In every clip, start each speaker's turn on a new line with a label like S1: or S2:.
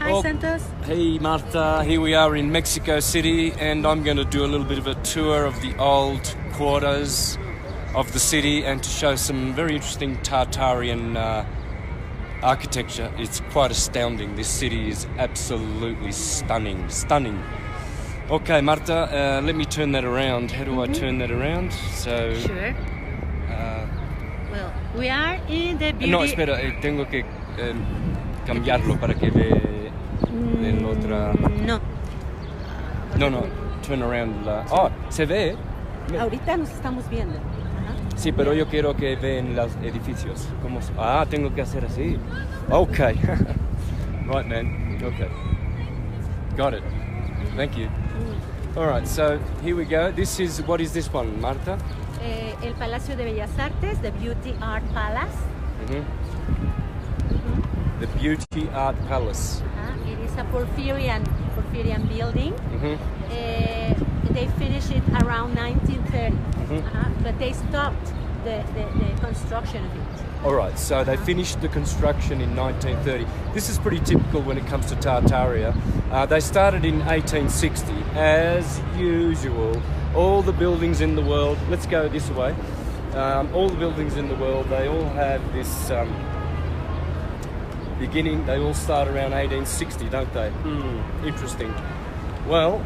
S1: Hi, Santos.
S2: Hey, Marta. Here we are in Mexico City, and I'm going to do a little bit of a tour of the old quarters of the city and to show some very interesting Tartarian architecture. It's quite astounding. This city is absolutely stunning. Stunning. Okay, Marta, let me turn that around. How do I turn that around? So.
S1: Sure. Well, we are in the beauty...
S2: No, espera, tengo que cambiarlo para que ve en otra...
S1: No.
S2: No, turn around. Oh, ¿se ve?
S1: Ahorita nos estamos viendo.
S2: Sí, pero yo quiero que vean los edificios. ¿Cómo? Tengo que hacer así. Okay. Right, man. Okay. Got it. Thank you. All right, so here we go. What is this one, Marta?
S1: El Palacio de Bellas Artes, the Beauty Art Palace.
S2: The Beauty Art Palace.
S1: It is a Porphyrian building. They finished it around 1930, but they stopped the construction of it.
S2: All right, so they finished the construction in 1930. This is pretty typical when it comes to Tartaria. They started in 1860, as usual. All the buildings in the world, let's go this way, all the buildings in the world, they all have this beginning, they all start around 1860, don't they? Interesting. Well,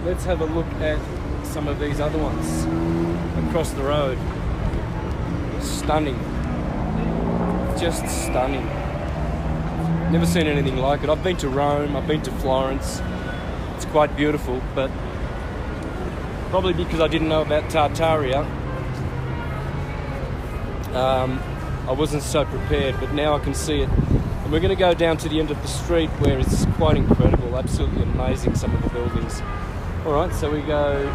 S2: let's have a look at some of these other ones across the road. Stunning. Just stunning. Never seen anything like it. I've been to Rome, I've been to Florence. It's quite beautiful, but probably because I didn't know about Tartaria, I wasn't so prepared, but now I can see it. And we're going to go down to the end of the street where it's quite incredible, absolutely amazing, some of the buildings. All right, so we go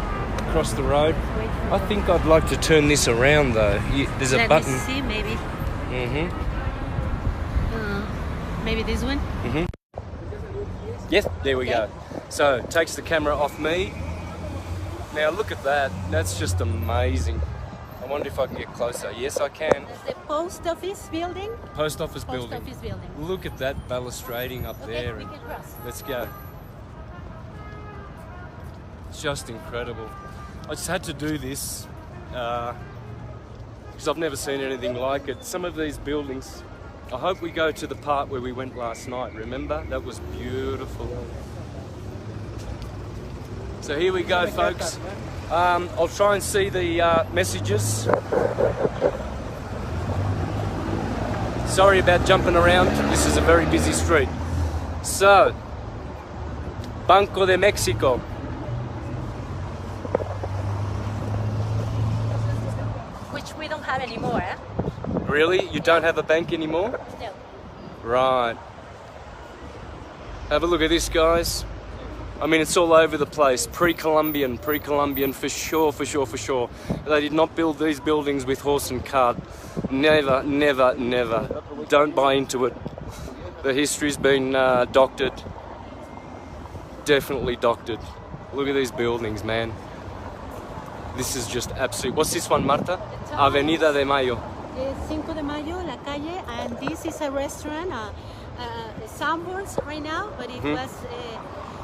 S2: across the road. I think I'd like to turn this around though. There's a button.
S1: Let me see, maybe. Maybe this one?
S2: Yes, there we go. So it takes the camera off me. Now look at that. That's just amazing. I wonder if I can get closer. Yes, I can.
S1: That's the post office building.
S2: Post office building.
S1: Post office building.
S2: Look at that balustrading up there.
S1: We can cross.
S2: Let's go. It's just incredible. I just had to do this because I've never seen anything like it. Some of these buildings, I hope we go to the part where we went last night, remember? That was beautiful. So here we go, folks. I'll try and see the messages. Sorry about jumping around. This is a very busy street. So, Banco de Mexico.
S1: Which we don't have anymore, eh?
S2: Really? You don't have a bank anymore?
S1: No.
S2: Right. Have a look at this, guys. I mean, it's all over the place. Pre-Columbian for sure. They did not build these buildings with horse and cart. Never. Don't buy into it. The history's been doctored. Definitely doctored. Look at these buildings, man. This is just absolute. What's this one, Marta? Avenida de Mayo.
S1: 5 de Mayo, La Calle, and this is a restaurant, Santos right now, but it was,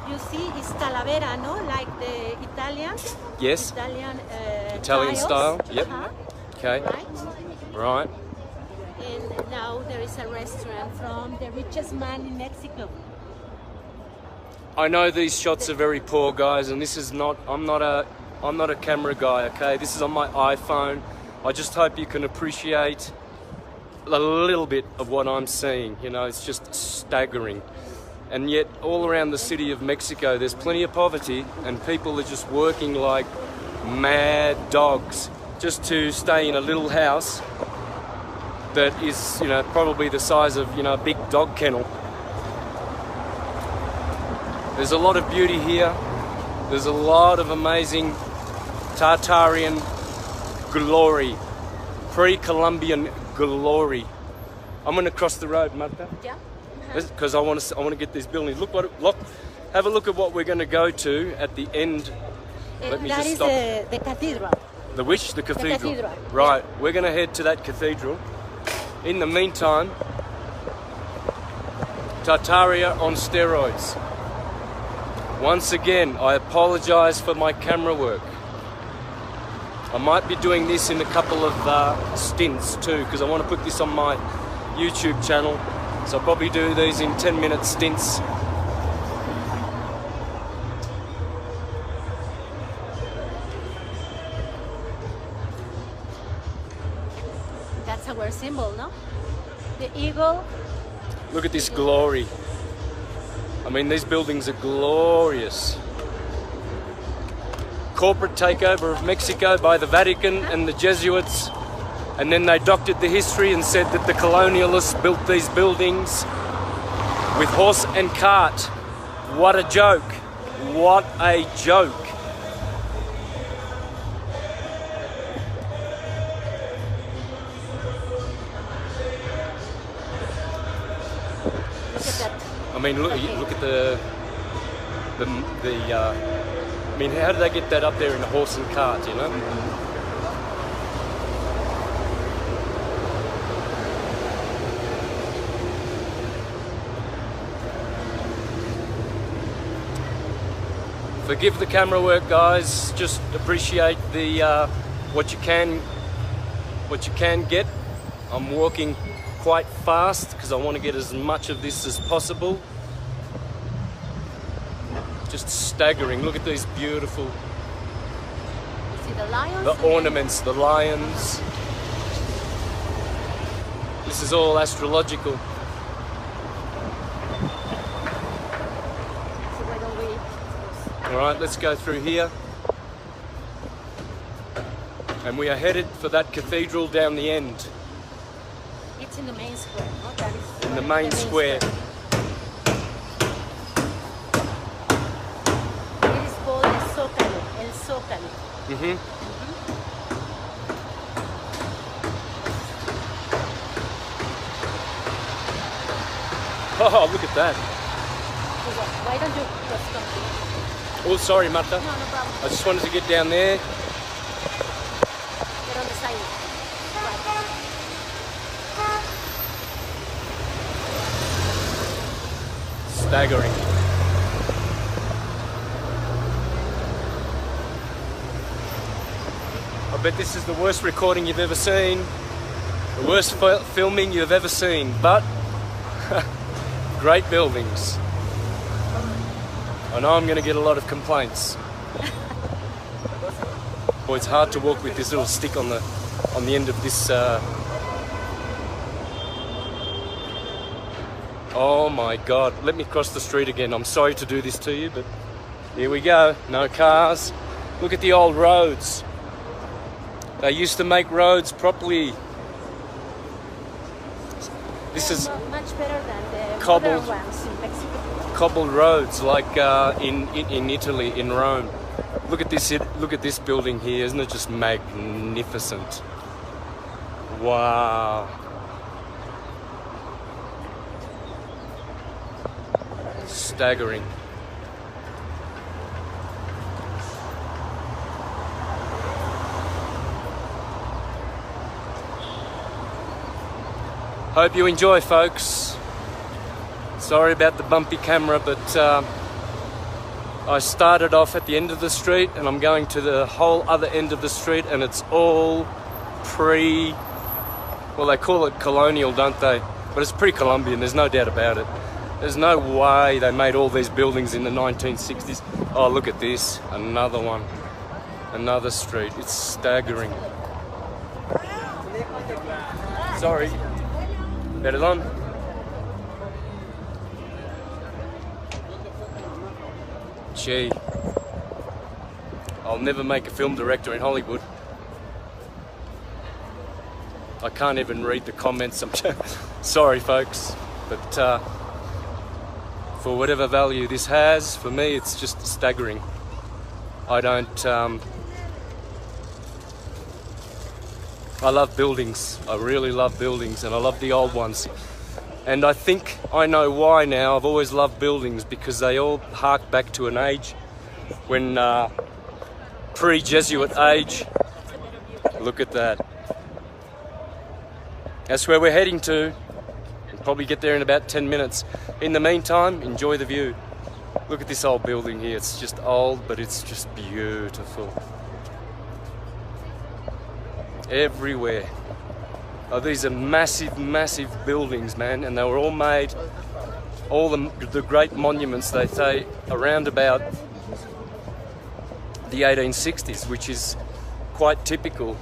S1: you see, it's Talavera, no? Like the Italian?
S2: Yes.
S1: Italian tiles.
S2: Style? Yep. Okay. Right.
S1: And now there is a restaurant from the richest man in Mexico.
S2: I know these shots are very poor, guys, and this is not, I'm not a camera guy, okay? This is on my iPhone. I just hope you can appreciate a little bit of what I'm seeing. You know, it's just staggering. And yet, all around the city of Mexico, there's plenty of poverty, and people are just working like mad dogs just to stay in a little house that is, you know, probably the size of, you know, a big dog kennel. There's a lot of beauty here. There's a lot of amazing Tartarian glory, pre-Columbian glory. I'm going to cross the road, Marta.
S1: Yeah.
S2: Because I want to get these buildings. Look, have a look at what we're going to go to at the end. Let me just stop.
S1: That is the cathedral.
S2: The which? The cathedral.
S1: The cathedral.
S2: Right. We're going to head to that cathedral. In the meantime, Tartaria on steroids. Once again, I apologize for my camera work. I might be doing this in a couple of stints too, because I want to put this on my YouTube channel. So I'll probably do these in 10-minute stints.
S1: That's our symbol, no? The eagle.
S2: Look at this glory. I mean, these buildings are glorious. Corporate takeover of Mexico by the Vatican and the Jesuits, and then they doctored the history and said that the colonialists built these buildings with horse and cart. What a joke. What a joke.
S1: Look at that.
S2: I mean, look at I mean, how did they get that up there in a horse and cart, you know? Forgive the camera work, guys. Just appreciate the what you can get. I'm walking quite fast because I want to get as much of this as possible. Just staggering. Look at these beautiful,
S1: You see the lions?
S2: the ornaments, the lions. This is all astrological.
S1: So why don't we?
S2: All right, let's go through here. And we are headed for that cathedral down the end.
S1: It's in the main square, no? That is
S2: In the main square.
S1: It is called el Zócalo. El Zócalo.
S2: Mm-hmm. Oh, look at that.
S1: So why don't you just come?
S2: Oh, sorry, Marta.
S1: No, no problem.
S2: I just wanted to get down there.
S1: Get on the side. Right.
S2: Staggering. I bet this is the worst recording you've ever seen. The worst filming you've ever seen. But great buildings. I know I'm going to get a lot of complaints. Boy, it's hard to walk with this little stick on the end of this. Oh my God! Let me cross the street again. I'm sorry to do this to you, but here we go. No cars. Look at the old roads. They used to make roads properly. This is
S1: much better than the
S2: cobbled-
S1: modern ones in Mexico.
S2: cobbled roads like in Italy, in Rome. Look at this! Look at this building here. Isn't it just magnificent? Wow! Staggering. Hope you enjoy, folks. Sorry about the bumpy camera, but I started off at the end of the street and I'm going to the whole other end of the street, and it's all well, they call it colonial, don't they? But it's pre-Columbian, there's no doubt about it. There's no way they made all these buildings in the 1960s. Oh, look at this. Another one. Another street. It's staggering. Sorry. Perdón. Gee. I'll never make a film director in Hollywood. I can't even read the comments. I'm sorry, folks. But for whatever value this has, for me, it's just staggering. I don't... I love buildings. I really love buildings, and I love the old ones. And I think I know why now. I've always loved buildings because they all hark back to an age when pre-Jesuit age. Look at that. That's where we're heading to. Probably get there in about 10 minutes. In the meantime, enjoy the view. Look at this old building here. It's just old, but it's just beautiful. Everywhere. Oh, these are massive, massive buildings, man, and they were all made, all the great monuments, they say, around about the 1860s, which is quite typical.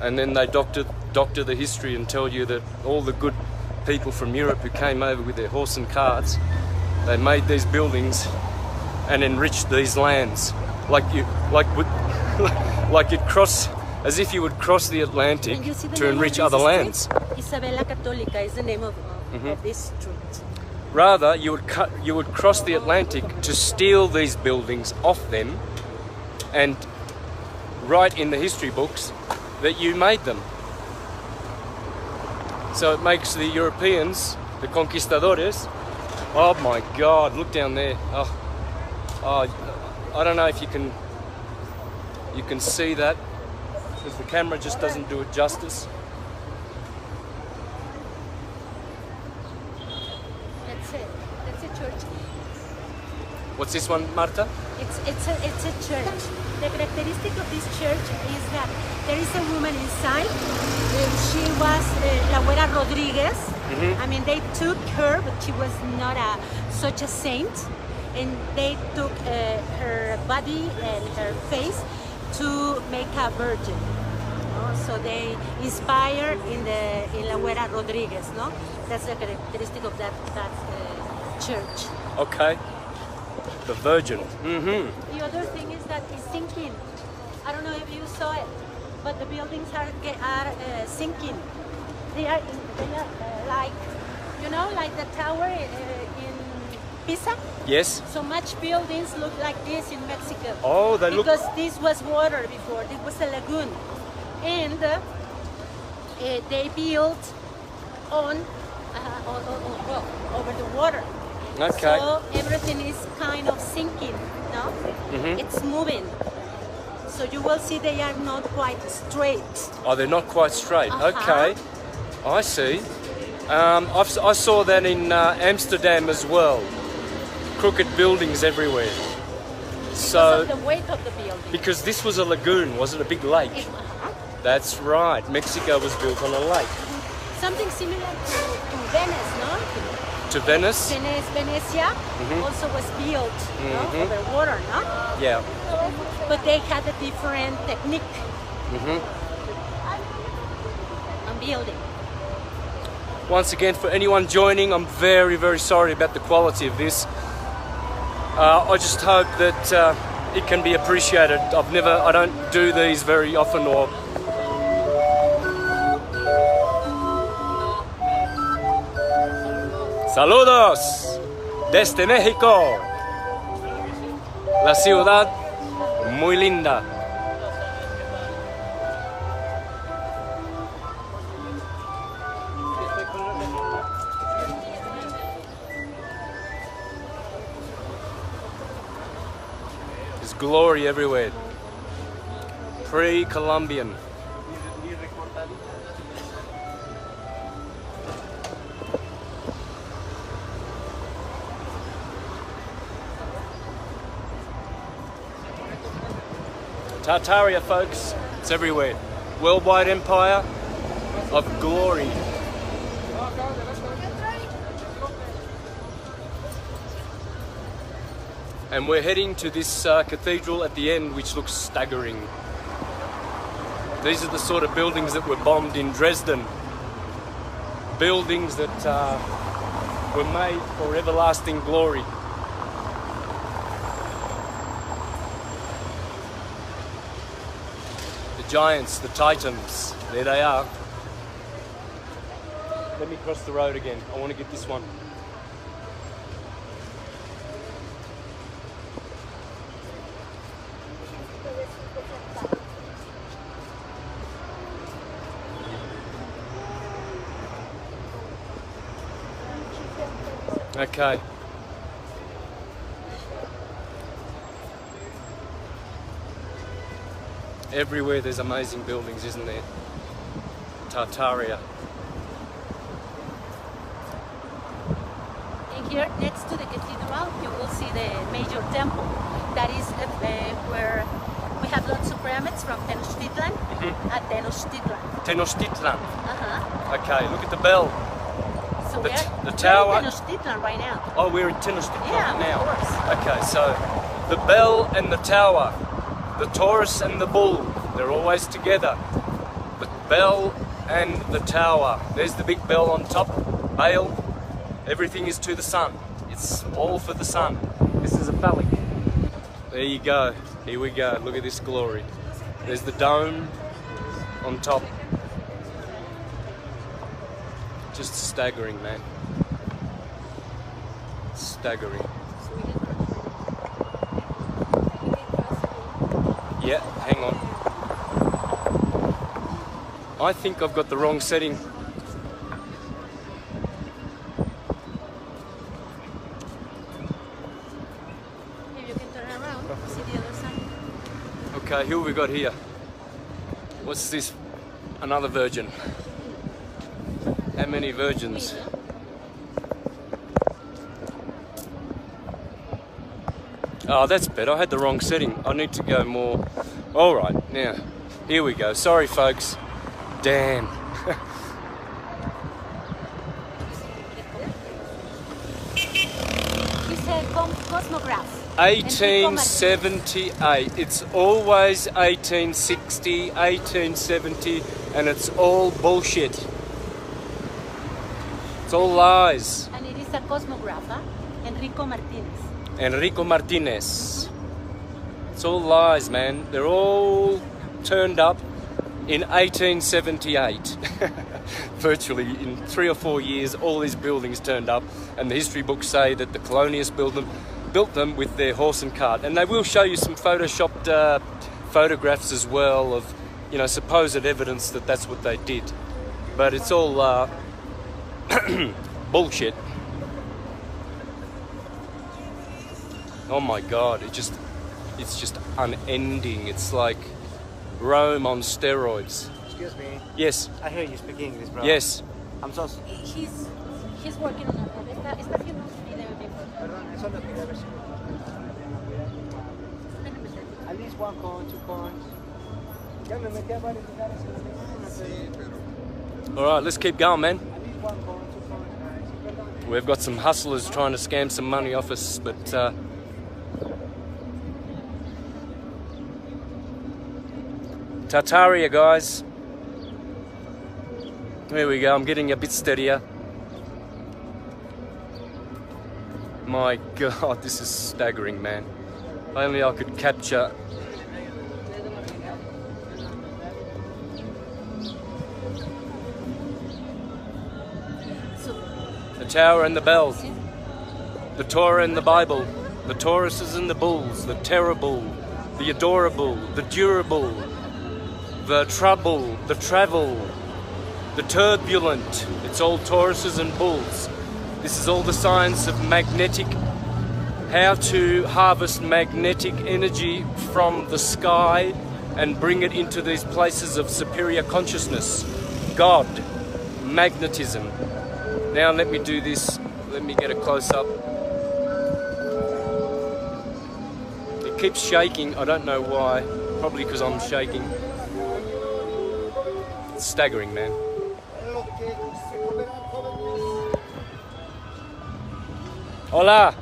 S2: And then they doctor the history and tell you that all the good people from Europe who came over with their horse and carts, they made these buildings and enriched these lands, like you'd cross, as if you would cross the Atlantic to enrich other lands.
S1: Isabella Católica is the name of this street.
S2: Rather, you would cross the Atlantic to steal these buildings off them and write in the history books that you made them. So it makes the Europeans, the conquistadores, oh my God, look down there. Oh, I don't know if you can see that, because the camera just doesn't do it justice.
S1: That's a church.
S2: What's this one, Marta?
S1: It's a church. The characteristic of this church is that there is a woman inside. She was La Güera Rodriguez. I mean, they took her, but she was not such a saint. And they took her body and her face to make a virgin. So they inspired in La Güera Rodriguez. No, that's the characteristic of that church.
S2: Okay. The Virgin.
S1: The other thing is that it's sinking. I don't know if you saw it, but the buildings are sinking. They are like, you know, like the tower in Pisa.
S2: Yes.
S1: So much buildings look like this in Mexico.
S2: Oh, they look.
S1: Because this was water before. It was a lagoon, and they built on over the water.
S2: Okay.
S1: So everything is kind of sinking, no? It's moving. So you will see they are not quite straight.
S2: Oh, they're not quite straight. Okay. I see. I saw that in Amsterdam as well. Crooked buildings everywhere. So,
S1: because of the weight of the building.
S2: Because this was a lagoon, was it a big lake? That's right. Mexico was built on a lake.
S1: Something similar to Venice, no?
S2: To Venice?
S1: Venecia also was built over water, no?
S2: Yeah.
S1: But they had a different technique on building.
S2: Once again, for anyone joining, I'm very, very sorry about the quality of this. I just hope that it can be appreciated. I don't do these very often, or Saludos desde México, la ciudad muy linda. There's glory everywhere. Pre-Columbian. Tartaria, folks, it's everywhere. Worldwide empire of glory. And we're heading to this cathedral at the end, which looks staggering. These are the sort of buildings that were bombed in Dresden. Buildings that were made for everlasting glory. Giants, the titans, there they are. Let me cross the road again. I want to get this one. Okay. Everywhere there's amazing buildings, isn't there? Tartaria.
S1: here next to the cathedral, you will see the major temple. That is where we have lots of pyramids from Tenochtitlan at Tenochtitlan.
S2: Tenochtitlan. Okay, look at the bell.
S1: So
S2: The tower.
S1: we're in Tenochtitlan right now.
S2: Oh, we're in Tenochtitlan now.
S1: Of course.
S2: Okay, so the bell and the tower, the Taurus and the bull, they're always together. The bell and the tower. There's the big bell on top, Baal. Everything is to the sun. It's all for the sun. This is a phallic. There you go. Here we go. Look at this glory. There's the dome on top. Just staggering, man. Staggering. Yeah, hang on. I think I've got the wrong setting.
S1: Maybe you can turn around to see the other side.
S2: Okay, who have we got here? What's this? Another virgin. How many virgins? Oh, that's better. I had the wrong setting. I need to go more. All right, now, here we go. Sorry, folks. Damn.
S1: It's a cosmograph.
S2: 1878. It's always 1860, 1870, and it's all bullshit. It's all lies.
S1: And it is a cosmographer, Enrico Martinez.
S2: Enrico Martinez. It's all lies, man. They're all turned up in 1878. Virtually in 3 or 4 years, all these buildings turned up, and the history books say that the colonialists built them with their horse and cart. And they will show you some photoshopped photographs as well of, you know, supposed evidence that that's what they did. But it's all bullshit. Oh my God, it's just unending. It's like Rome on steroids.
S3: Excuse me.
S2: Yes.
S3: I hear you speak English, bro.
S2: Yes.
S3: I'm so...
S1: He's working on it. Está haciendo video.
S3: Perdón, eso lo quería ver si... At least 1 coin, 2 coins. Ya me metí a varios lugares en la mañana, pero...
S2: All right, let's keep going, man.
S3: At least 1 coin, 2 coins, guys. Perdón.
S2: We've got some hustlers trying to scam some money off us, but Tartaria, guys. There we go. I'm getting a bit steadier. My God, this is staggering, man. Only I could capture. The tower and the bell. The Torah and the Bible. The Tauruses and the bulls. The terrible. The adorable. The durable. The trouble. The travel. The turbulent. It's all Tauruses and bulls. This is all the science of magnetic, how to harvest magnetic energy from the sky and bring it into these places of superior consciousness. God, magnetism. Now let me do this. Let me get a close up. It keeps shaking. I don't know why. Probably because I'm shaking. It's staggering, man. Hola.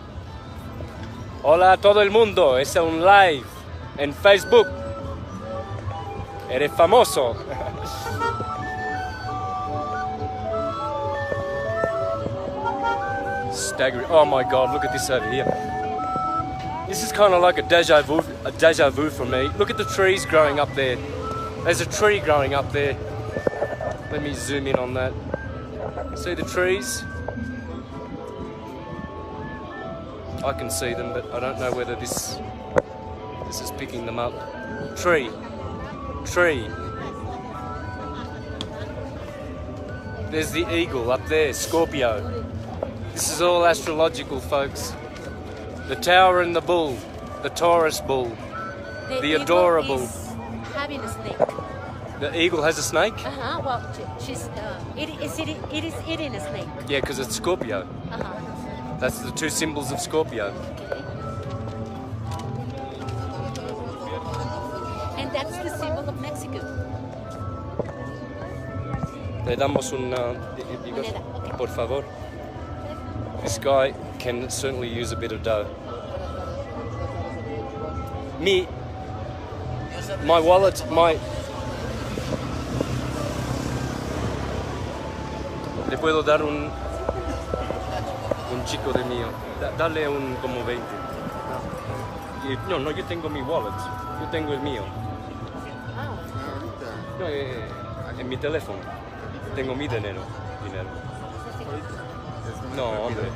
S2: Hola a todo el mundo. Es un live en Facebook. Eres famoso. Staggering. Oh my God, look at this over here. This is kind of like a deja vu for me. Look at the trees growing up there. There's a tree growing up there. Let me zoom in on that. See the trees? I can see them, but I don't know whether this is picking them up. Tree. There's the eagle up there, Scorpio. This is all astrological, folks. The tower and the bull, the Taurus bull, the adorable.
S1: Eagle is having a snake.
S2: The eagle has a snake?
S1: Well, she's it is eating a snake.
S2: Yeah, because it's Scorpio. That's the two symbols of Scorpio.
S1: And that's the symbol of Mexico.
S2: Le damos una...
S1: Moneda, okay.
S2: Por favor. This guy can certainly use a bit of dough. My wallet, Le puedo dar un chico de mío. Dale un como 20. No, yo tengo mi wallet. Yo tengo el mío. No, en mi teléfono. Tengo mi dinero. No, hombre.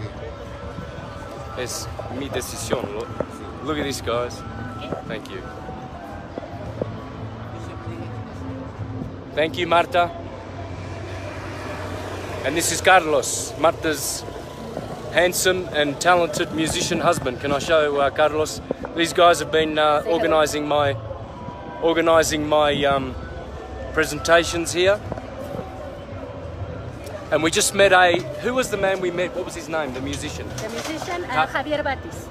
S2: Es mi decisión. Look at this, guys. Thank you. Thank you, Marta. And this is Carlos, Marta's handsome and talented musician husband. Can I show Carlos? These guys have been organising my presentations here. And we just met who was the man we met? What was his name? The musician?
S1: The musician, Javier Batis.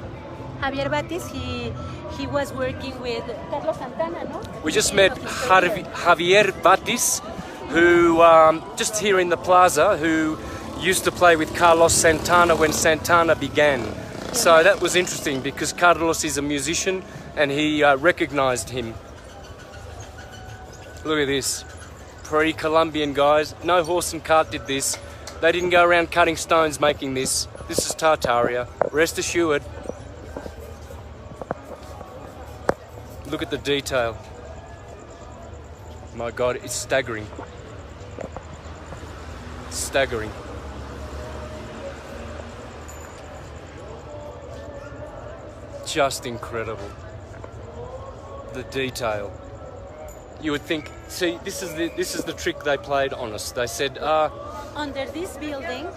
S1: Javier Batis, he was working with Carlos Santana, no?
S2: We just met Javier Batis, who, just here in the plaza, who used to play with Carlos Santana when Santana began. So that was interesting because Carlos is a musician and he recognized him. Look at this. Pre-Columbian guys. No horse and cart did this. They didn't go around cutting stones making this. This is Tartaria. Rest assured. Look at the detail. My God, it's staggering. Staggering. Just incredible. The detail. You would think, see, this is the trick they played on us. They said,
S1: under this building,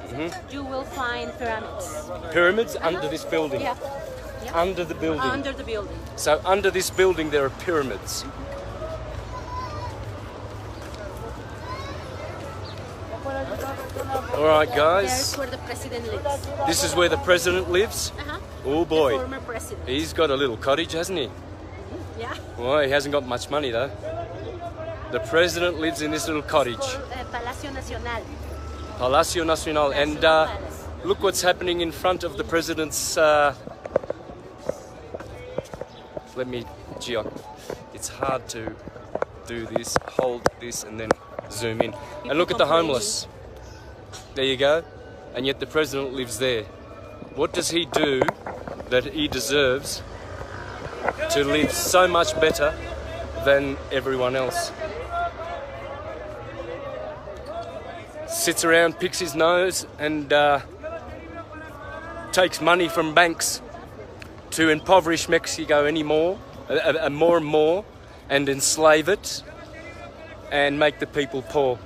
S1: you will find pyramids.
S2: Pyramids under this building?
S1: Yeah.
S2: Under the building?
S1: Under the building.
S2: So under this building there are pyramids. All right, guys.
S1: There's where the president lives.
S2: This is where the president lives? Oh boy.
S1: The former president.
S2: He's got a little cottage, hasn't he?
S1: Yeah.
S2: Well, he hasn't got much money though. The president lives in this little cottage.
S1: It's called, Palacio Nacional.
S2: Palacio Nacional. And look what's happening in front of the president's... It's hard to do this, hold this and then zoom in. And look at the homeless. There you go. And yet the president lives there. What does he do that he deserves to live so much better than everyone else? Sits around, picks his nose and takes money from banks to impoverish Mexico more and more, and enslave it and make the people poor.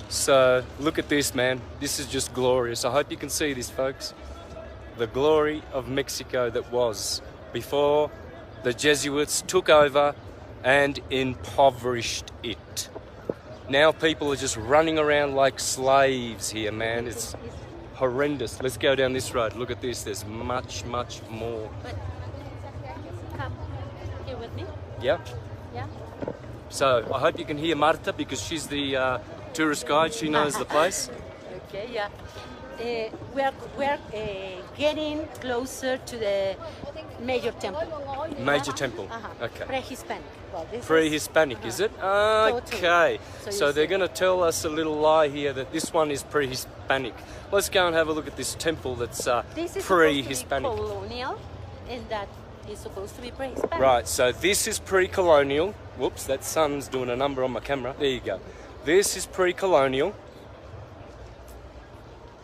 S2: So look at this, man. This is just glorious. I hope you can see this, folks. The glory of Mexico that was before the Jesuits took over and impoverished it. Now people are just running around like slaves here, man. It's horrendous. Let's go down this road. Look at this. There's much, much more.
S1: But come here with me.
S2: Yeah?
S1: Yeah.
S2: So I hope you can hear Marta because she's the tourist guide. She knows the place.
S1: Okay, yeah. We are getting closer to the major temple.
S2: Major temple. Okay.
S1: Pre-Hispanic. Well,
S2: Pre-Hispanic, is it? Okay. So they're going to tell us a little lie here that this one is pre-Hispanic. Let's go and have a look at this temple that's pre-Hispanic.
S1: This is colonial, and that is supposed to be pre-Hispanic.
S2: Right. So this is pre-colonial. Whoops, that sun's doing a number on my camera. There you go. This is pre-colonial.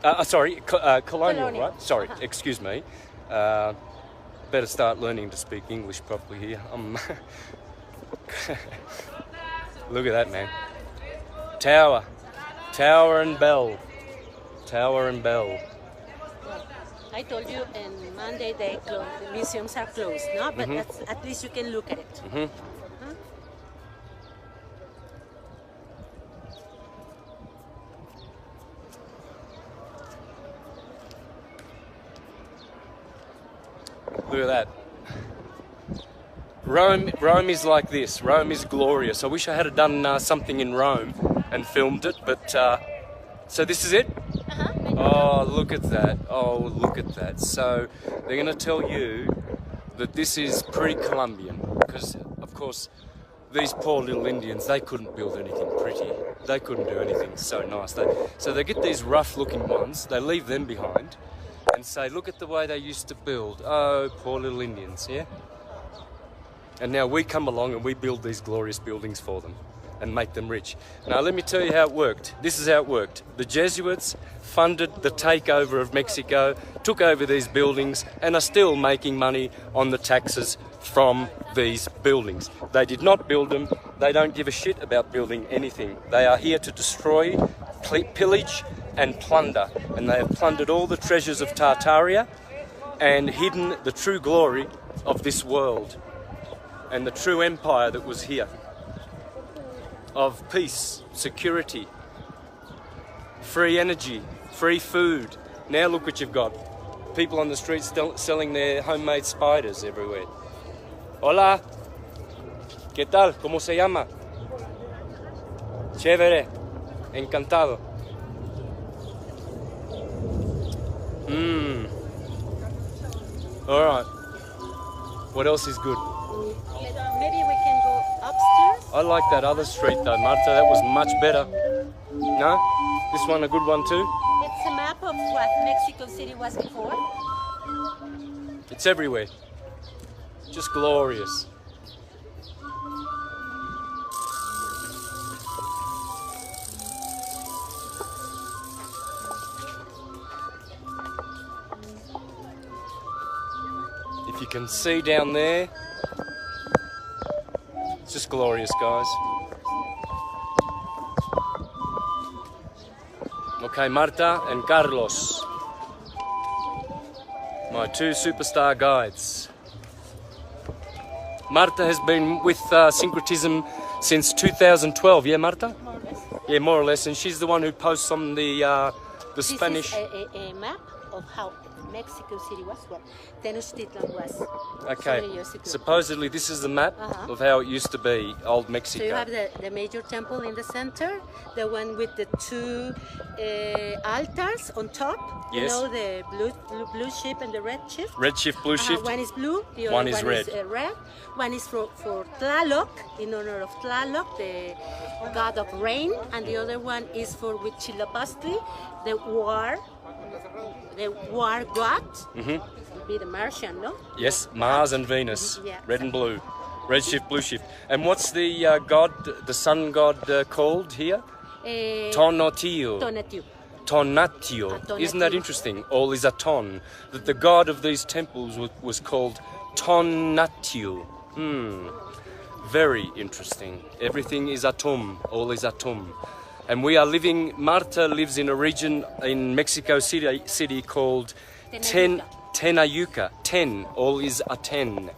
S2: Colonial, right? Sorry, excuse me. Better start learning to speak English properly here. Look at that, man. Tower and bell. Tower and bell.
S1: I told you on Monday the museums are closed, no? But at least you can look at it.
S2: Look at that. Rome is like this. Rome is glorious. I wish I had done something in Rome and filmed it, but so this is it? Oh, look at that. Oh, look at that. So they're going to tell you that this is pre-Columbian, because of course these poor little Indians, they couldn't build anything pretty. They couldn't do anything so nice. So they get these rough looking ones, they leave them behind and say, look at the way they used to build. Oh, poor little Indians, yeah? And now we come along and we build these glorious buildings for them and make them rich. Now let me tell you how it worked. This is how it worked. The Jesuits funded the takeover of Mexico, took over these buildings, and are still making money on the taxes from these buildings. They did not build them. They don't give a shit about building anything. They are here to destroy, pillage, and plunder. And they have plundered all the treasures of Tartaria and hidden the true glory of this world and the true empire that was here, of peace, security, free energy, free food. Now look what you've got. People on the streets selling their homemade spiders everywhere. Hola, ¿qué tal? ¿Cómo se llama? Chévere, encantado. All right. What else is good?
S1: Maybe we can go upstairs.
S2: I like that other street though, Marta. That was much better. No? This one a good one too?
S1: It's a map of what Mexico City was before.
S2: It's everywhere. Just glorious. If you can see down there, it's just glorious, guys. Okay, Marta and Carlos, my two superstar guides. Marta has been with Syncretism since 2012, yeah, Marta?
S1: More or less.
S2: Yeah, more or less, and she's the one who posts on the Spanish.
S1: This is a map of how Mexico City was, what Tenochtitlan was.
S2: Okay,
S1: 70 years ago.
S2: supposedly this is the map of how it used to be, old Mexico.
S1: So you have the major temple in the center, the one with the two altars on top.
S2: Yes.
S1: You know, the blue ship and the red ship.
S2: Red shift, blue shift.
S1: One is blue, the other
S2: One is red.
S1: red. One is for Tlaloc, in honor of Tlaloc, the god of rain, and the other one is for Huitzilopochtli, the war god. Would be the Martian, no?
S2: Yes, Mars and Venus,
S1: Yeah.
S2: red and blue. Red shift, blue shift. And what's the god, the sun god called here? Tonatiuh.
S1: Tonatiuh.
S2: Tonatiuh.
S1: Tonatiuh.
S2: Isn't that interesting? All is Aton. That the god of these temples was called Tonatiuh. Very interesting. Everything is Atum. All is Atum. And we are living, Marta lives in a region in Mexico City called Tenayuca. All is Aten.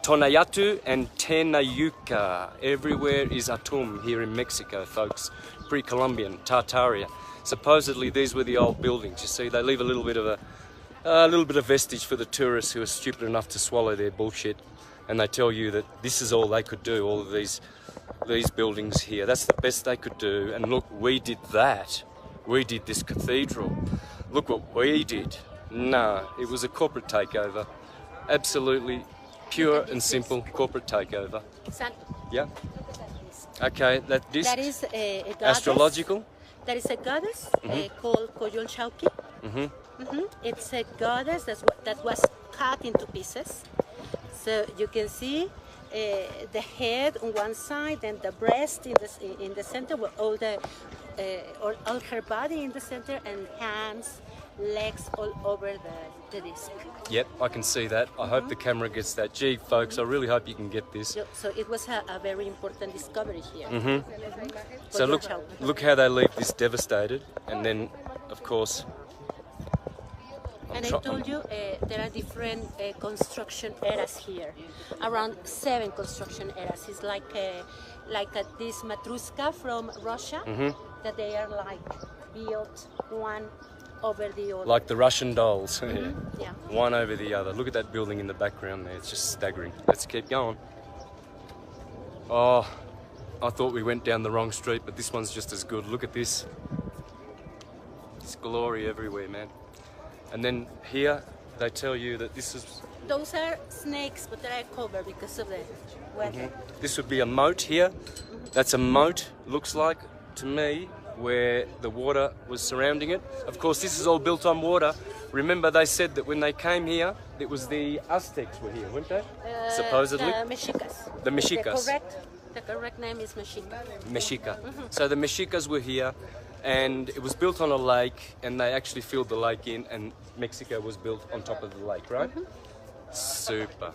S2: Tonayatu and Tenayuca. Everywhere is Atum here in Mexico, folks. Pre-Columbian, Tartaria. Supposedly these were the old buildings. You see, they leave a little bit of vestige for the tourists who are stupid enough to swallow their bullshit. And they tell you that this is all they could do, all of these buildings here. That's the best they could do. And look, we did that. We did this cathedral. Look what we did. Nah, it was a corporate takeover. Absolutely pure and simple corporate takeover. Yeah. Okay, that
S1: is a goddess.
S2: Astrological.
S1: That is a goddess called Coyolxauhqui. It's a goddess that was cut into pieces. So you can see the head on one side and the breast in the center, with all her body in the center, and hands, legs all over the disc.
S2: Yep, I can see that. I hope the camera gets that. Gee, folks, I really hope you can get this.
S1: So it was a very important discovery here.
S2: So look how they leave this devastated, and then, of course.
S1: And I told you there are different construction eras here, around 7 construction eras. It's like this matryoshka from Russia, that they are like built one over the other.
S2: Like the Russian dolls.
S1: Yeah.
S2: One over the other. Look at that building in the background there. It's just staggering. Let's keep going. Oh, I thought we went down the wrong street, but this one's just as good. Look at this. It's glory everywhere, man. And then here, they tell you that this is...
S1: Those are snakes, but they're covered because of the weather.
S2: This would be a moat here. That's a moat, looks like, to me, where the water was surrounding it. Of course, this is all built on water. Remember, they said that when they came here, it was the Aztecs were here, weren't they? Supposedly.
S1: The Mexicas.
S2: The Mexicas.
S1: The correct name is Mexica.
S2: Mexica. So the Mexicas were here, and it was built on a lake, and they actually filled the lake in, and Mexico was built on top of the lake, right? Super.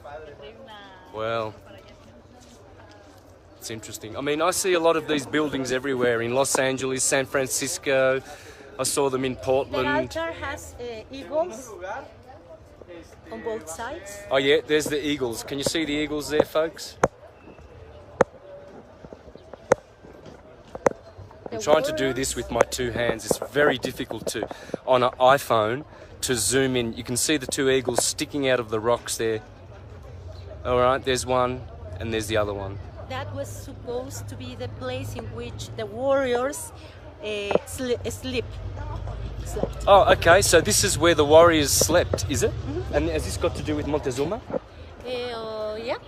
S2: Well, it's interesting. I mean, I see a lot of these buildings everywhere in Los Angeles, San Francisco. I saw them in
S1: The
S2: Portland.
S1: altar has eagles on both sides.
S2: Oh yeah, there's the eagles. Can you see the eagles there, folks? I'm trying to do this with my two hands. It's very difficult to, on an iPhone, to zoom in. You can see the two eagles sticking out of the rocks there. All right, there's one and there's the other one.
S1: That was supposed to be the place in which the warriors slept.
S2: Oh, okay, so this is where the warriors slept, is it? And has this got to do with Montezuma?
S1: Yeah.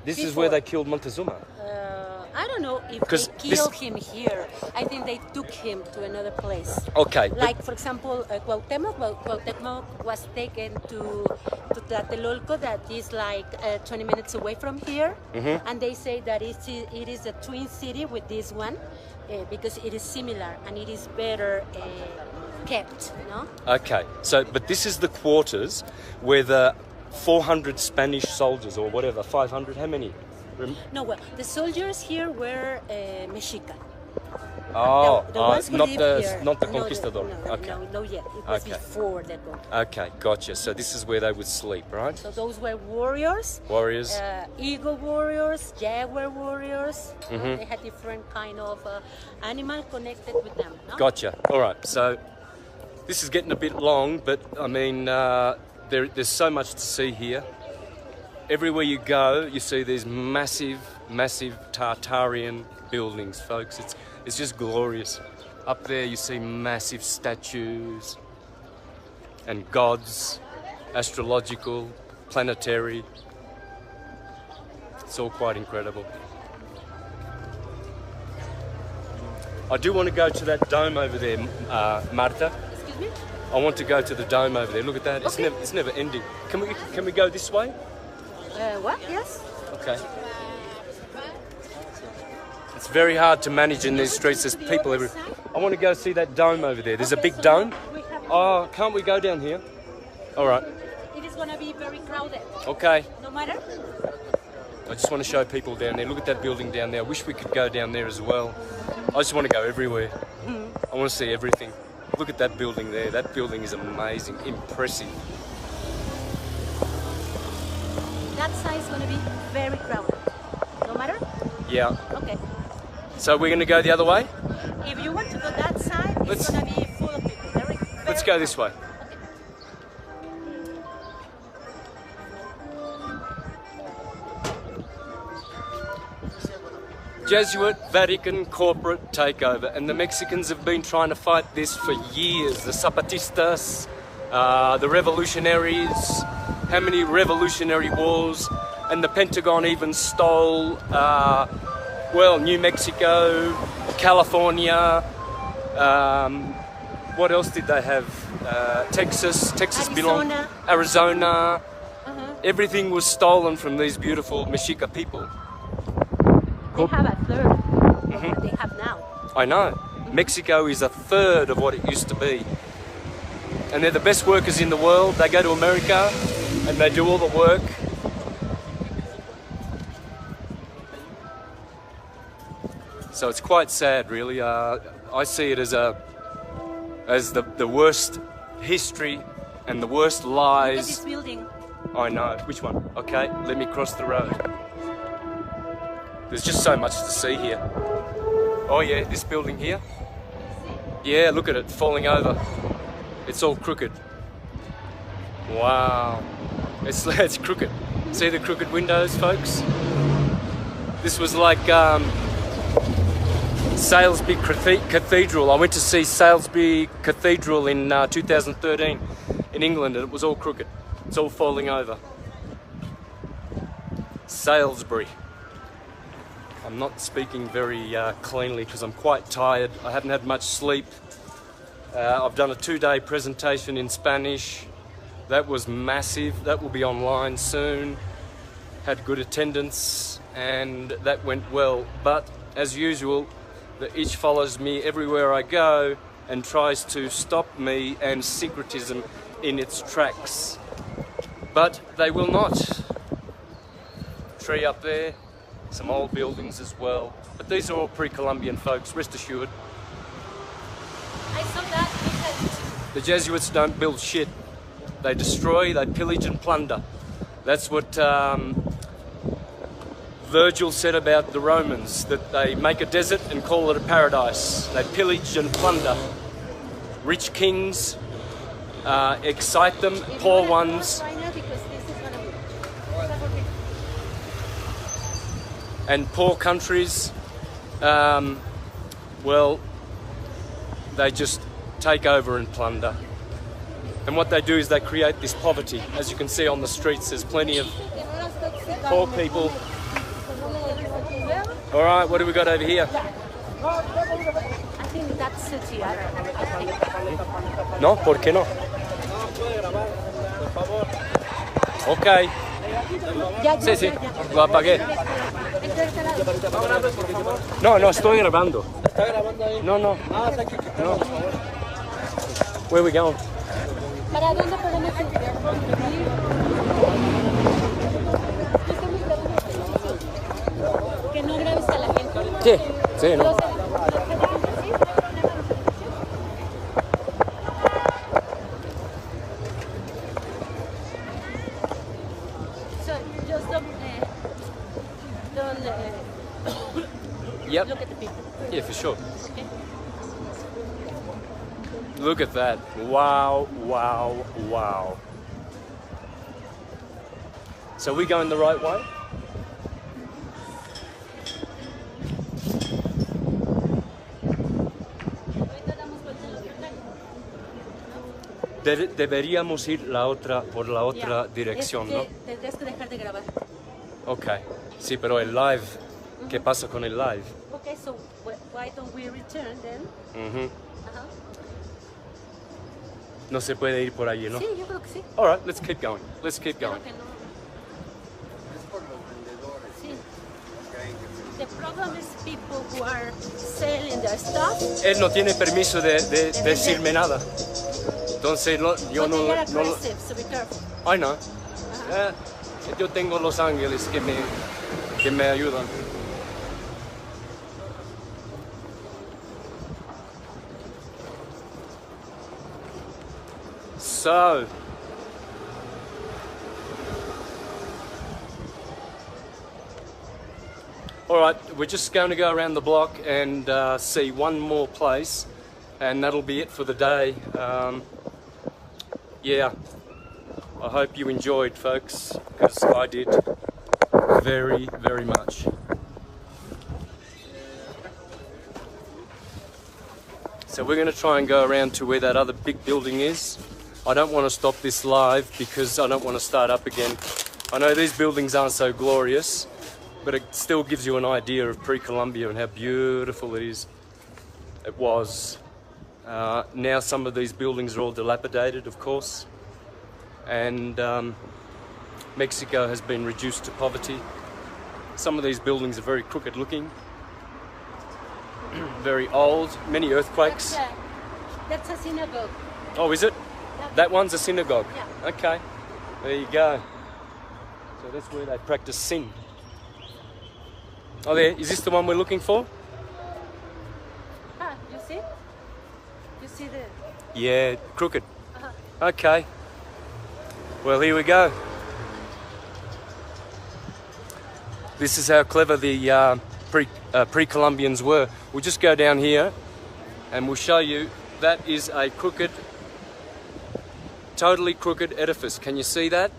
S2: This is where they killed Montezuma.
S1: I don't know if they killed him here. I think they took him to another place.
S2: Okay.
S1: Like, for example, Cuauhtemoc was taken to Tlatelolco, that is like 20 minutes away from here. And they say that it is a twin city with this one because it is similar and it is better kept, no?
S2: Okay, so, but this is the quarters where the 400 Spanish soldiers, or whatever, 500, how many?
S1: No, well, the soldiers here were Mexica.
S2: Oh,
S1: the ones who lived here.
S2: not the conquistador.
S1: No,
S2: okay.
S1: no, yet. It was before the conquistador.
S2: Okay, gotcha. So this is where they would sleep, right?
S1: So those were warriors.
S2: Warriors.
S1: Eagle warriors, jaguar warriors. They had different kind of animal connected with them. No?
S2: Gotcha. All right. So this is getting a bit long, but I mean, there's so much to see here. Everywhere you go, you see these massive, massive Tartarian buildings, folks. It's just glorious. Up there you see massive statues and gods, astrological, planetary. It's all quite incredible. I do want to go to that dome over there, Marta.
S1: Excuse me?
S2: I want to go to the dome over there. Look at that.
S1: Okay.
S2: It's never ending. Can we go this way?
S1: What? Yes.
S2: Okay. It's very hard to manage in these streets. There's people everywhere. I want to go see that dome over there. There's a big dome. Oh, can't we go down here? All right.
S1: It is going to be very crowded.
S2: Okay.
S1: No matter.
S2: I just want to show people down there. Look at that building down there. I wish we could go down there as well. I just want to go everywhere. I want to see everything. Look at that building there. That building is amazing, impressive.
S1: That side is going to be very crowded. No matter?
S2: Yeah.
S1: Okay.
S2: So we're going to go the other way?
S1: If you want to go that side, it's going to be full of people.
S2: Let's go this way. Jesuit Vatican corporate takeover, and the Mexicans have been trying to fight this for years. The Zapatistas, the revolutionaries, how many revolutionary wars, and the Pentagon even stole, well, New Mexico, California, what else did they have? Texas belonged, Arizona. Everything was stolen from these beautiful Mexica people.
S1: They have a third of what they have now.
S2: I know. Mexico is a third of what it used to be. And they're the best workers in the world. They go to America and they do all the work. So it's quite sad, really. I see it as the worst history and the worst lies.
S1: Look at this building.
S2: I know. Which one? Okay, let me cross the road. There's just so much to see here. Oh yeah, this building here. Yeah, look at it falling over. It's all crooked. Wow. It's crooked. See the crooked windows, folks? This was like Salisbury Cathedral. I went to see Salisbury Cathedral in 2013 in England, and it was all crooked. It's all falling over. Salisbury. I'm not speaking very cleanly because I'm quite tired. I haven't had much sleep. I've done a 2-day presentation in Spanish. That was massive. That will be online soon. Had good attendance and that went well. But as usual, the itch follows me everywhere I go and tries to stop me and syncretism in its tracks. But they will not. Tree up there, some old buildings as well. But these are all pre-Columbian, folks, rest assured.
S1: I saw that because
S2: The Jesuits don't build shit. They destroy, they pillage and plunder. That's what Virgil said about the Romans, that they make a desert and call it a paradise. They pillage and plunder. Rich kings excite them, poor ones.
S1: right now because this is gonna be.
S2: And poor countries, well, they just take over and plunder. And what they do is they create this poverty. As you can see on the streets, there's plenty of poor people. All right, what do we got over here?
S1: I think that's CITY.
S2: No, ¿por qué no? Ok. Sí, sí, lo apagué. No, no, estoy grabando.
S3: ¿Está grabando ahí?
S2: No, no.
S3: Ah, está aquí.
S2: No. Where are we going?
S1: ¿Para dónde podemos ir? Que no grabes a la gente.
S2: Sí, sí, no.
S1: So just don't
S2: Yep.
S1: look at the people.
S2: Yeah, for sure.
S1: Okay.
S2: Look at that. Wow, wow, wow. So we going the right way? Deberíamos ir por la otra dirección, ¿no?
S1: Tendrías que dejar de grabar.
S2: Ok. Sí, pero el live, ¿qué pasa con el live?
S1: Okay, so why don't we return then? Ajá.
S2: No se puede ir por allí, ¿no?
S1: Sí, yo creo que sí.
S2: All right, let's keep going. Let's keep going.
S1: Claro que no. Sí. The problem is people who are selling their stuff.
S2: Él no tiene permiso de decirme nada. Entonces yo
S1: But
S2: no...
S1: they are
S2: no
S1: aggressive, so be careful.
S2: I know. Yo tengo los ángeles que me ayudan. So, all right, we're just going to go around the block and see one more place, and that'll be it for the day. Yeah, I hope you enjoyed, folks, because I did very, very much. So we're going to try and go around to where that other big building is. I don't want to stop this live because I don't want to start up again. I know these buildings aren't so glorious, but it still gives you an idea of pre-Columbia and how beautiful it is. It was. Now some of these buildings are all dilapidated, of course, and Mexico has been reduced to poverty. Some of these buildings are very crooked looking, very old, many earthquakes.
S1: That's a synagogue.
S2: Oh, is it? That one's a synagogue?
S1: Yeah.
S2: Okay, there you go. So that's where they practice sin. Oh, there, is this the one we're looking for?
S1: Ah, you see? You see the...
S2: Yeah, crooked. Okay. Well, here we go. This is how clever the pre-Columbians were. We'll just go down here and we'll show you that is a crooked totally crooked edifice. Can you see that?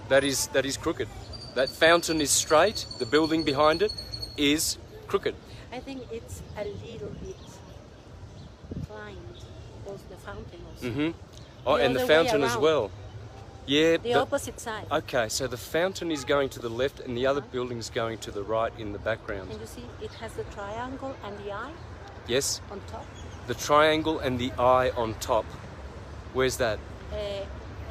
S2: That is crooked. That fountain is straight. The building behind it is crooked.
S1: I think it's a little bit inclined. Also the fountain also.
S2: Mm-hmm. Oh,
S1: The
S2: and the
S1: other way
S2: fountain as
S1: around.
S2: well. Yeah.
S1: The opposite side.
S2: Okay, so the fountain is going to the left and the other building's going to the right in the background.
S1: And you see, it has the triangle and the eye
S2: Yes,
S1: on top.
S2: the triangle and the eye on top. Where's that?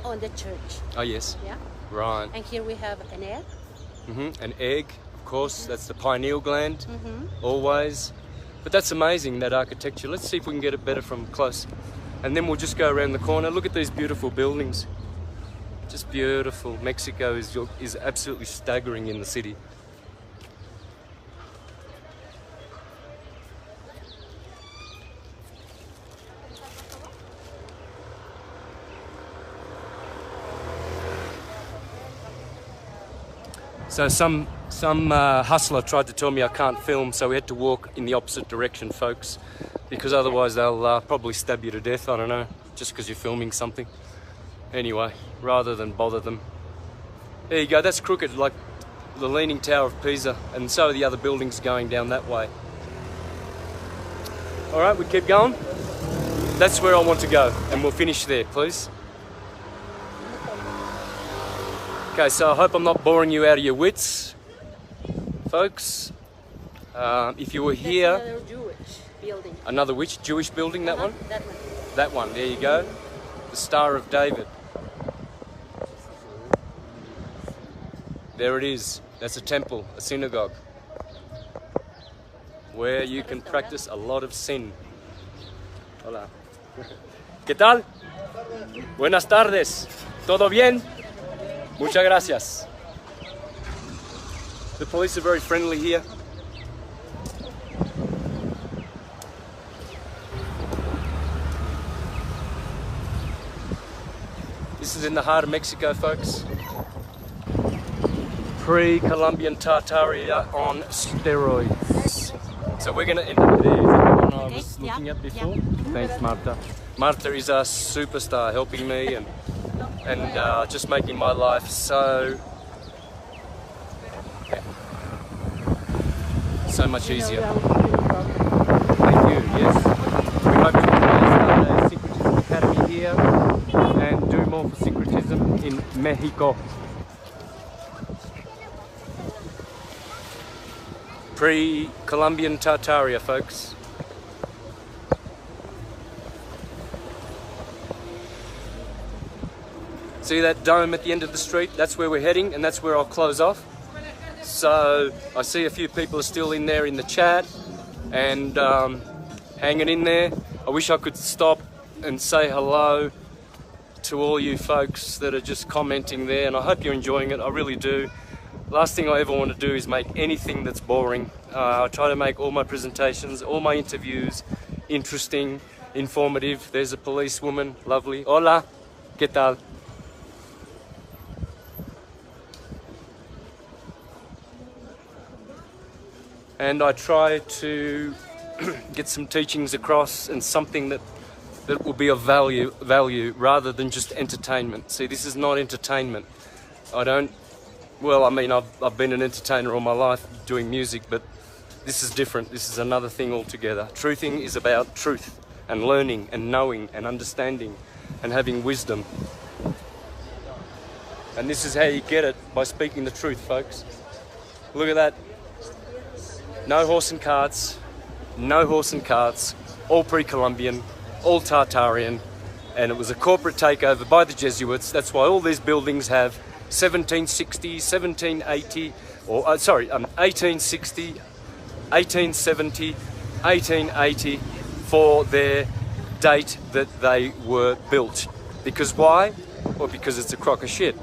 S1: On the church.
S2: Oh, yes.
S1: Yeah.
S2: Right.
S1: And here we have an egg.
S2: An egg, of course. That's the pineal gland.
S1: Mm-hmm.
S2: Always. But that's amazing, that architecture. Let's see if we can get it better from close. And then we'll just go around the corner. Look at these beautiful buildings. Just beautiful. Mexico is absolutely staggering in the city. So some hustler tried to tell me I can't film, so we had to walk in the opposite direction, folks, because otherwise they'll probably stab you to death. I don't know, just because you're filming something. Anyway, rather than bother them. There you go, that's crooked, like the Leaning Tower of Pisa, and so are the other buildings going down that way. All right, we keep going. That's where I want to go, and we'll finish there, please. Okay, so I hope I'm not boring you out of your wits, folks. If you were here...
S1: That's another Jewish building.
S2: Another which? Jewish building, that one?
S1: That one.
S2: That one, there you go. The Star of David. There it is. That's a temple, a synagogue, where you can practice a lot of sin. Hola. ¿Qué tal? Buenas tardes. ¿Todo bien? Muchas gracias. The police are very friendly here. This is in the heart of Mexico, folks. Pre-Columbian Tartaria on steroids. So we're going to end up there. Is that the one I was looking at before? Thanks, Marta. Marta is a superstar, helping me and just making my life so much easier. Thank you, yes. We hope to start a Syncretism Academy here and do more for syncretism in Mexico. Pre-Columbian Tartaria, folks. See that dome at the end of the street? That's where we're heading, and that's where I'll close off. So I see a few people are still in there in the chat and hanging in there. I wish I could stop and say hello to all you folks that are just commenting there, and I hope you're enjoying it. I really do. Last thing I ever want to do is make anything that's boring. I try to make all my presentations, all my interviews interesting, informative. There's a policewoman, lovely. Hola, ¿qué tal? And I try to get some teachings across and something that will be of value rather than just entertainment. See, this is not entertainment. Well, I mean, I've been an entertainer all my life doing music, but this is different. This is another thing altogether. Truthing is about truth and learning and knowing and understanding and having wisdom. And this is how you get it, by speaking the truth, folks. Look at that. No horse and carts, no horse and carts, all pre-Columbian, all Tartarian, and it was a corporate takeover by the Jesuits. That's why all these buildings have 1760, 1780, or 1860, 1870, 1880 for their date that they were built. Because why? Well, because it's a crock of shit.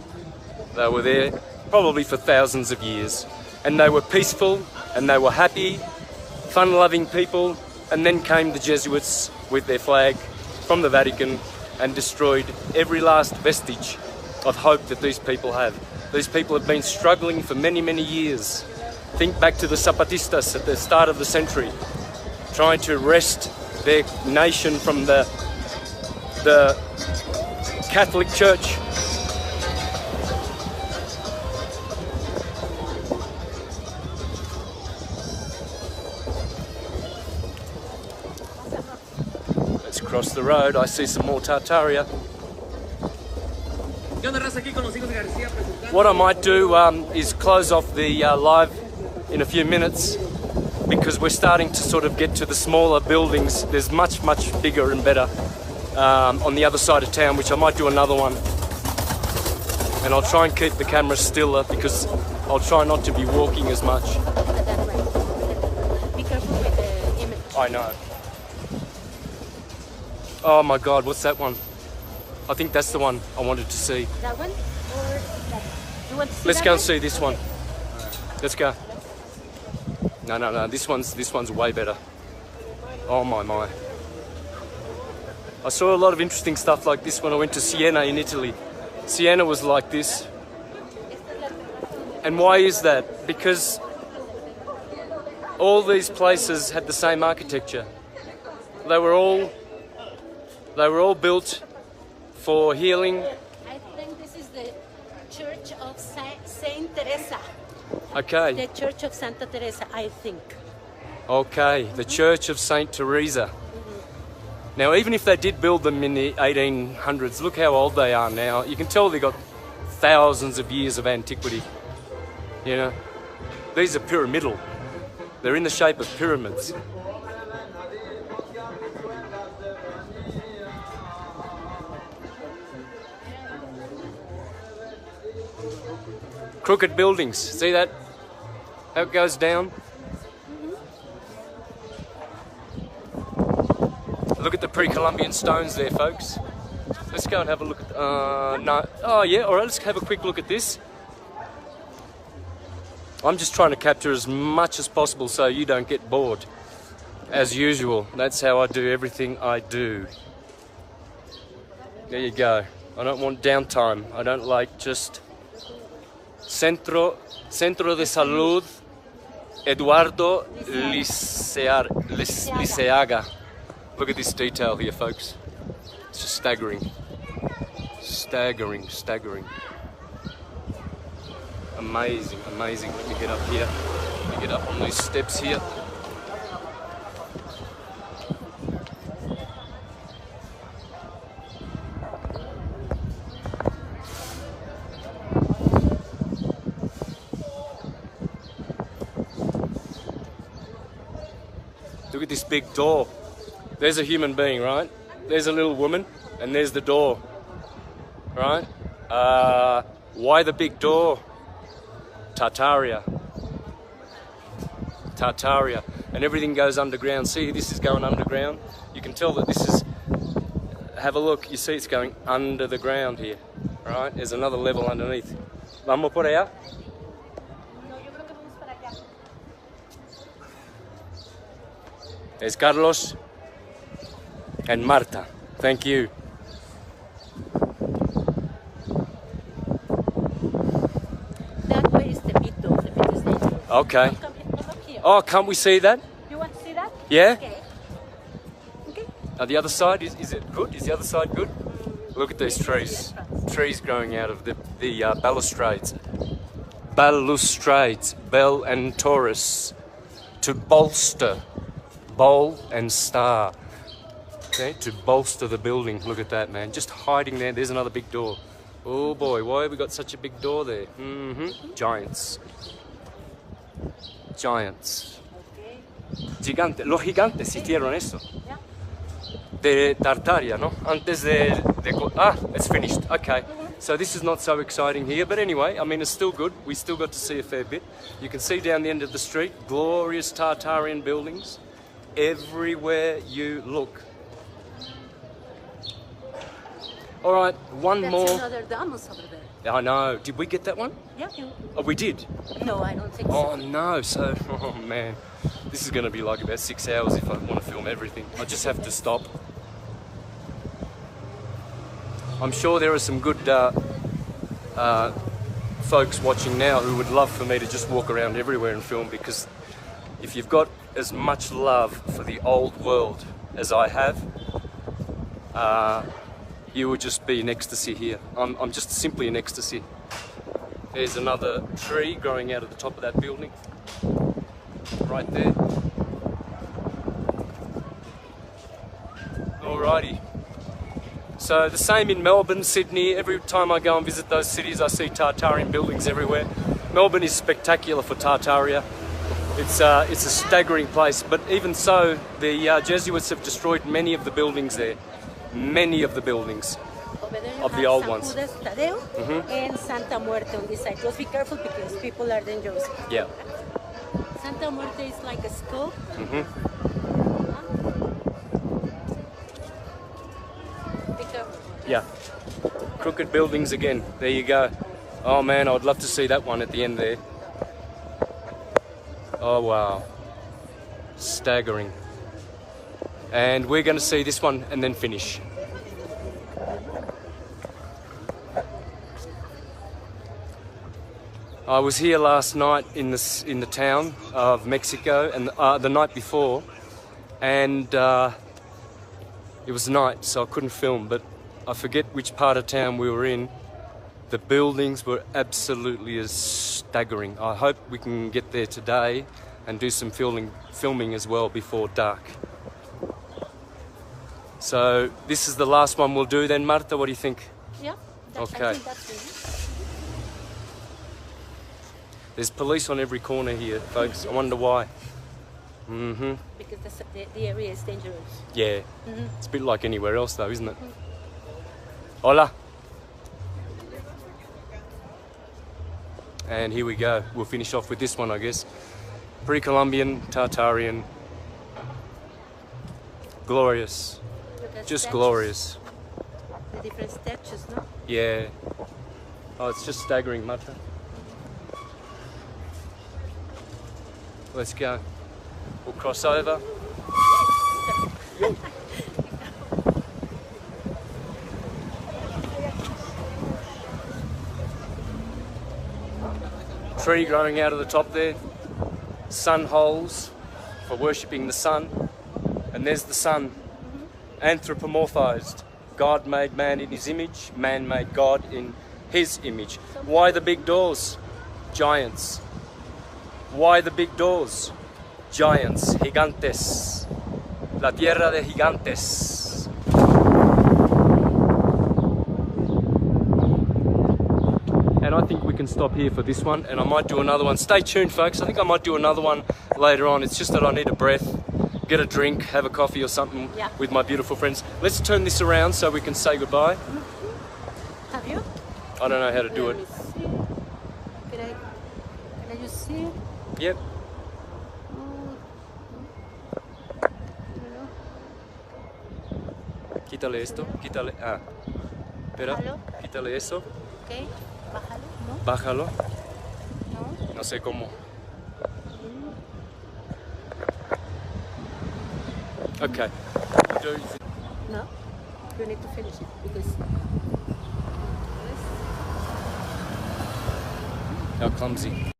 S2: They were there probably for thousands of years, and they were peaceful, and they were happy, fun-loving people, and then came the Jesuits with their flag from the Vatican and destroyed every last vestige of hope that these people have. These people have been struggling for many, many years. Think back to the Zapatistas at the start of the century, trying to wrest their nation from the the Catholic Church. Let's cross the road. I see some more Tartaria. What I might do is close off the live in a few minutes, because we're starting to sort of get to the smaller buildings. There's much bigger and better on the other side of town, which I might do another one. And I'll try and keep the camera stiller, because I'll try not to be walking as much.
S1: Be careful with the image.
S2: I know. Oh my God, what's that one? I think that's the one I wanted to see.
S1: That one? Or that one? You want to see
S2: Let's
S1: that
S2: go and
S1: one?
S2: see this one. Let's go. No, this one's way better. Oh my. I saw a lot of interesting stuff like this when I went to Siena in Italy. Siena was like this. And why is that? Because all these places had the same architecture. They were all built for healing.
S1: I think this is the Church of Saint Teresa.
S2: Okay.
S1: The Church of Santa Teresa, I think.
S2: Okay, the Church of Saint Teresa. Now, even if they did build them in the 1800s, look how old they are now. You can tell they've got thousands of years of antiquity. You know, these are pyramidal. They're in the shape of pyramids. Crooked buildings, see that? How it goes down? Look at the pre-Columbian stones there, folks. Let's go and have a look at, no. Oh yeah, all right, let's have a quick look at this. I'm just trying to capture as much as possible so you don't get bored. As usual, that's how I do everything I do. There you go. I don't want downtime. I don't like just... Centro de Salud Eduardo Liceaga. Look at this detail here, folks. It's just staggering. Staggering. Amazing. Let me get up here. Let me get up on these steps here. Look at this big door. There's a human being, right? There's a little woman, and there's the door, right? Why the big door? Tartaria. And everything goes underground. See, this is going underground. You can tell that this is... Have a look. You see it's going under the ground here, right? There's another level underneath. Vamos por allá. There's Carlos and Marta. Thank you.
S1: That way is the Pito. The Pito is dangerous.
S2: Okay.
S1: Come here.
S2: Oh, can't we see that?
S1: You want to see that?
S2: Yeah?
S1: Okay.
S2: The other side, is it good? Is the other side good? Look at these trees. Trees growing out of the balustrades. Bell and Taurus. To bolster. Bowl and star. Okay, to bolster the building. Look at that, man. Just hiding there. There's another big door. Oh boy, why have we got such a big door there? Giants. Gigante. Los gigantes hicieron eso. De Tartaria, ¿no? Antes de... it's finished. Okay. So this is not so exciting here, but anyway, I mean, it's still good. We still got to see a fair bit. You can see down the end of the street, glorious Tartarian buildings. Everywhere you look. All right, one more.
S1: That's another Damus over there.
S2: I know. Did we get that one?
S1: Yeah.
S2: Oh, we did?
S1: No, I don't think
S2: Oh,
S1: so.
S2: no. So, oh, man. This is going to be like about 6 hours if I want to film everything. I just have to stop. I'm sure there are some good folks watching now who would love for me to just walk around everywhere and film, because if you've got as much love for the old world as I have, you would just be in ecstasy here. I'm just simply in ecstasy. There's another tree growing out of the top of that building, right there. Alrighty. So the same in Melbourne, Sydney. Every time I go and visit those cities, I see Tartarian buildings everywhere. Melbourne is spectacular for Tartaria. It's a staggering place, but even so, the Jesuits have destroyed many of the buildings there. Many of the buildings. Of the old ones.
S1: And Santa Muerte on this side. Just be careful because people are dangerous.
S2: Yeah.
S1: Santa Muerte is like a skull. Be careful.
S2: Yeah. Crooked buildings again. There you go. Oh man, I would love to see that one at the end there. Oh wow. Staggering. And we're going to see this one and then finish. I was here last night in the town of Mexico, and the night before, and it was night, so I couldn't film, but I forget which part of town we were in. The buildings were absolutely staggering. I hope we can get there today and do some filming as well before dark. So this is the last one we'll do then, Marta, what do you think?
S1: Yeah.
S2: Okay.
S1: I think that's it.
S2: There's police on every corner here, folks. I wonder why.
S1: Because the area is dangerous.
S2: Yeah. It's a bit like anywhere else though, isn't it? Hola. And here we go. We'll finish off with this one, I guess. Pre-Columbian, Tartarian. Glorious. Just
S1: statues.
S2: Glorious.
S1: The different statues, no?
S2: Yeah. Oh, it's just staggering, Marta. Let's go. We'll cross over. Tree growing out of the top there. Sun holes for worshipping the sun. And there's the sun. Anthropomorphized. God made man in his image. Man made God in his image. Why the big doors? Giants. Why the big doors? Giants, gigantes. La tierra de gigantes. And I think we can stop here for this one, and I might do another one. Stay tuned, folks. I think I might do another one later on. It's just that I need a breath, get a drink, have a coffee or something with my beautiful friends. Let's turn this around so we can say goodbye.
S1: Have you?
S2: I don't know how to do it.
S1: Can I just see it?
S2: Yep. Quítale esto, quítale. Ah. Espera.
S1: Bájalo.
S2: Quítale eso.
S1: Ok. Bájalo, ¿no?
S2: Bájalo.
S1: No.
S2: No sé cómo. Okay.
S1: No. You need to finish it because.
S2: How clumsy.